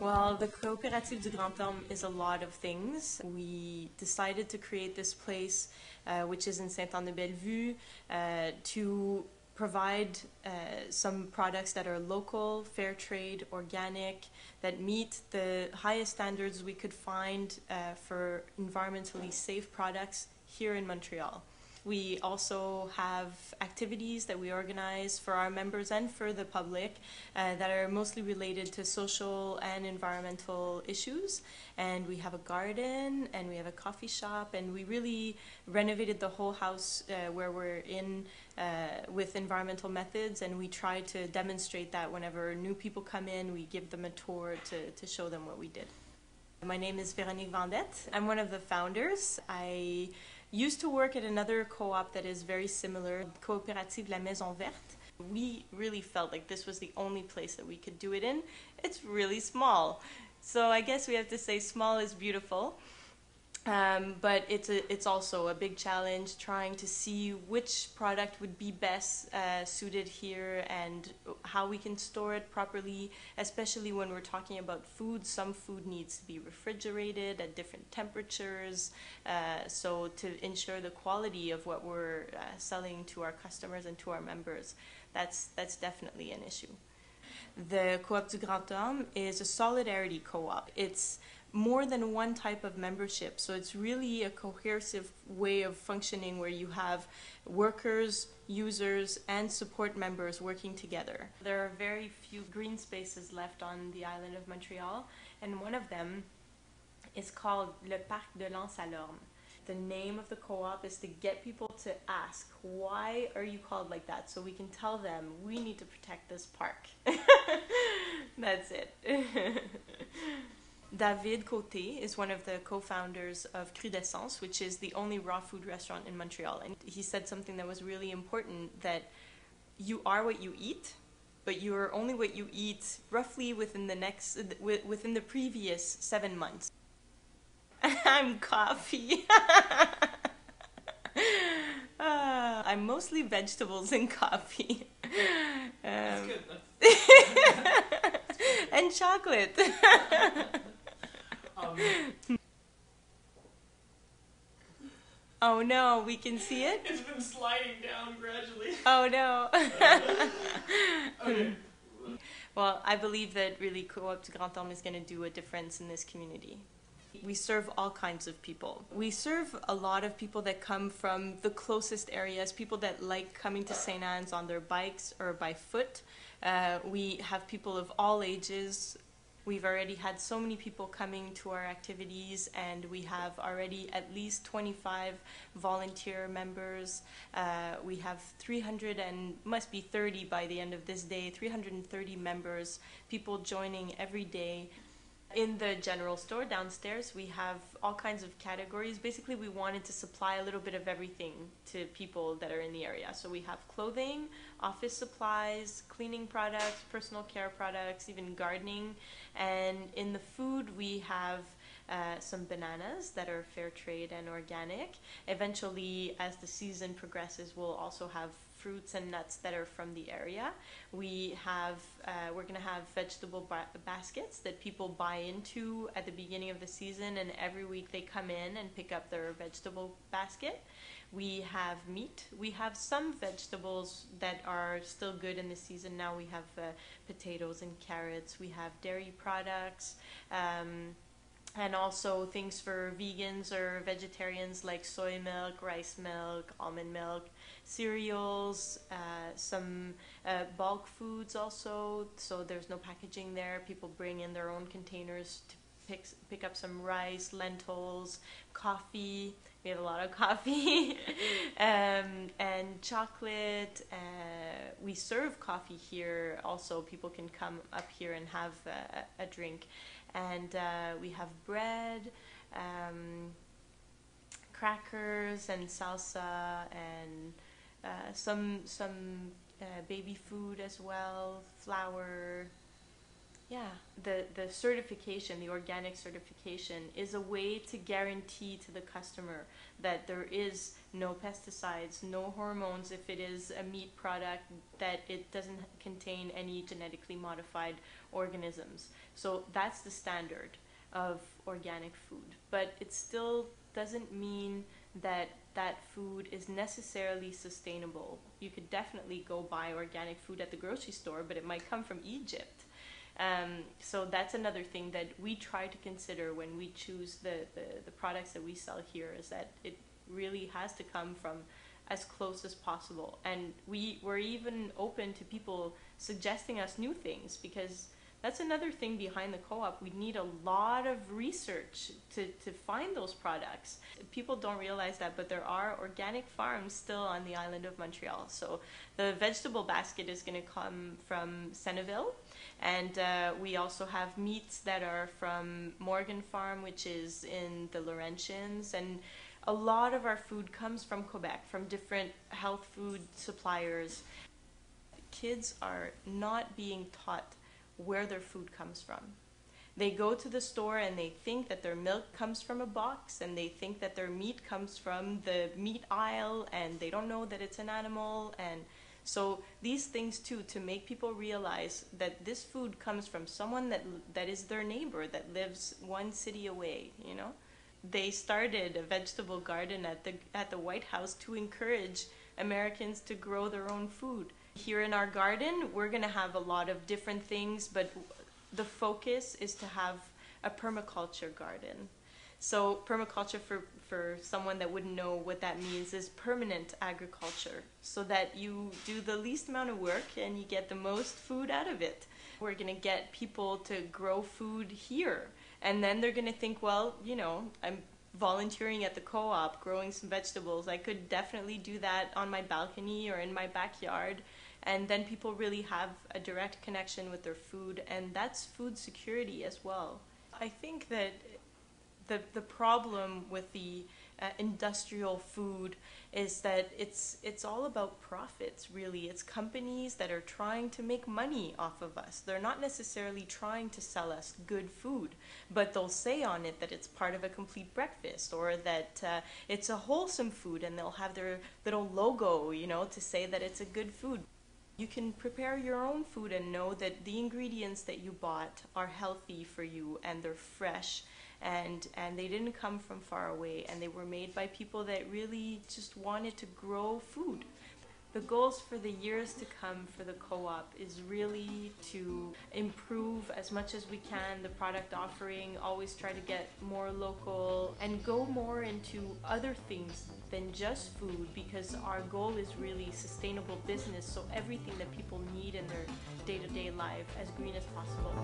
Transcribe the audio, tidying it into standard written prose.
Well, the Cooperative du Grand Orme is a lot of things. We decided to create this place, which is in Sainte-Anne-de-Bellevue, to provide some products that are local, fair trade, organic, that meet the highest standards we could find for environmentally safe products here in Montreal. We also have activities that we organize for our members and for the public that are mostly related to social and environmental issues. And we have a garden and we have a coffee shop, and we really renovated the whole house where we're in with environmental methods, and we try to demonstrate that whenever new people come in, we give them a tour to show them what we did. My name is Véronique Vendette. I'm one of the founders. I used to work at another co-op that is very similar, Cooperative La Maison Verte. We really felt like this was the only place that we could do it in. It's really small. So I guess we have to say small is beautiful. But it's also a big challenge trying to see which product would be best suited here and how we can store it properly, especially when we're talking about food. Some food needs to be refrigerated at different temperatures, so to ensure the quality of what we're selling to our customers and to our members. That's definitely an issue. The Coop du Grand Orme is a solidarity co-op. It's more than one type of membership, so it's really a cohesive way of functioning where you have workers, users, and support members working together. There are very few green spaces left on the island of Montreal, and one of them is called Le Parc de l'Anse à l'Orme. The name of the co-op is to get people to ask, why are you called like that? So we can tell them, we need to protect this park. That's it. David Côté is one of the co-founders of Crudescence, which is the only raw food restaurant in Montreal. And he said something that was really important, that you are what you eat, but you are only what you eat roughly within the previous 7 months. I'm coffee. I'm mostly vegetables and coffee. That's good. That's and chocolate. Oh no, we can see it? It's been sliding down gradually. Oh no. Okay. Well, I believe that really Coop du Grand Orme is going to do a difference in this community. We serve all kinds of people. We serve a lot of people that come from the closest areas, people that like coming to St. Anne's on their bikes or by foot. We have people of all ages. We've already had so many people coming to our activities, and we have already at least 25 volunteer members. We have 300 and must be 30 by the end of this day, 330 members, people joining every day. In the general store downstairs, we have all kinds of categories. Basically, we wanted to supply a little bit of everything to people that are in the area. So we have clothing, office supplies, cleaning products, personal care products, even gardening. And in the food, we have some bananas that are fair trade and organic. Eventually, as the season progresses, we'll also have fruits and nuts that are from the area. We're going to have vegetable baskets that people buy into at the beginning of the season, and every week they come in and pick up their vegetable basket. We have meat. We have some vegetables that are still good in the season. Now we have potatoes and carrots. We have dairy products. And also things for vegans or vegetarians like soy milk, rice milk, almond milk, cereals, some bulk foods also, so there's no packaging there. People bring in their own containers to pick up some rice, lentils, coffee. We have a lot of coffee. And chocolate. We serve coffee here also. People can come up here and have a drink. And we have bread, crackers and salsa, and some baby food as well, flour. Yeah, the certification, the organic certification, is a way to guarantee to the customer that there is no pesticides, no hormones if it is a meat product, that it doesn't contain any genetically modified organisms. So that's the standard of organic food. But it still doesn't mean that that food is necessarily sustainable. You could definitely go buy organic food at the grocery store, but it might come from Egypt. So that's another thing that we try to consider when we choose the products that we sell here, is that it really has to come from as close as possible. And we're even open to people suggesting us new things, because that's another thing behind the co-op. We need a lot of research to find those products. People don't realize that, but there are organic farms still on the island of Montreal. So the vegetable basket is going to come from Senneville. And we also have meats that are from Morgan Farm, which is in the Laurentians. And a lot of our food comes from Quebec, from different health food suppliers. Kids are not being taught where their food comes from. They go to the store and they think that their milk comes from a box, and they think that their meat comes from the meat aisle, and they don't know that it's an animal. And so these things too, to make people realize that this food comes from someone that is their neighbor, that lives one city away, you know. They started a vegetable garden at the White House to encourage Americans to grow their own food. Here in our garden, we're going to have a lot of different things, but the focus is to have a permaculture garden. So permaculture, for someone that wouldn't know what that means, is permanent agriculture, so that you do the least amount of work and you get the most food out of it. We're going to get people to grow food here, and then they're going to think, well, you know, I'm volunteering at the co-op, growing some vegetables. I could definitely do that on my balcony or in my backyard. And then people really have a direct connection with their food, and that's food security as well. I think that the problem with the industrial food is that it's all about profits, really. It's companies that are trying to make money off of us. They're not necessarily trying to sell us good food, but they'll say on it that it's part of a complete breakfast, or that it's a wholesome food, and they'll have their little logo, you know, to say that it's a good food. You can prepare your own food and know that the ingredients that you bought are healthy for you, and they're fresh, and they didn't come from far away, and they were made by people that really just wanted to grow food. The goals for the years to come for the co-op is really to improve as much as we can the product offering, always try to get more local, and go more into other things than just food, because our goal is really sustainable business, so everything that people need in their day-to-day life as green as possible.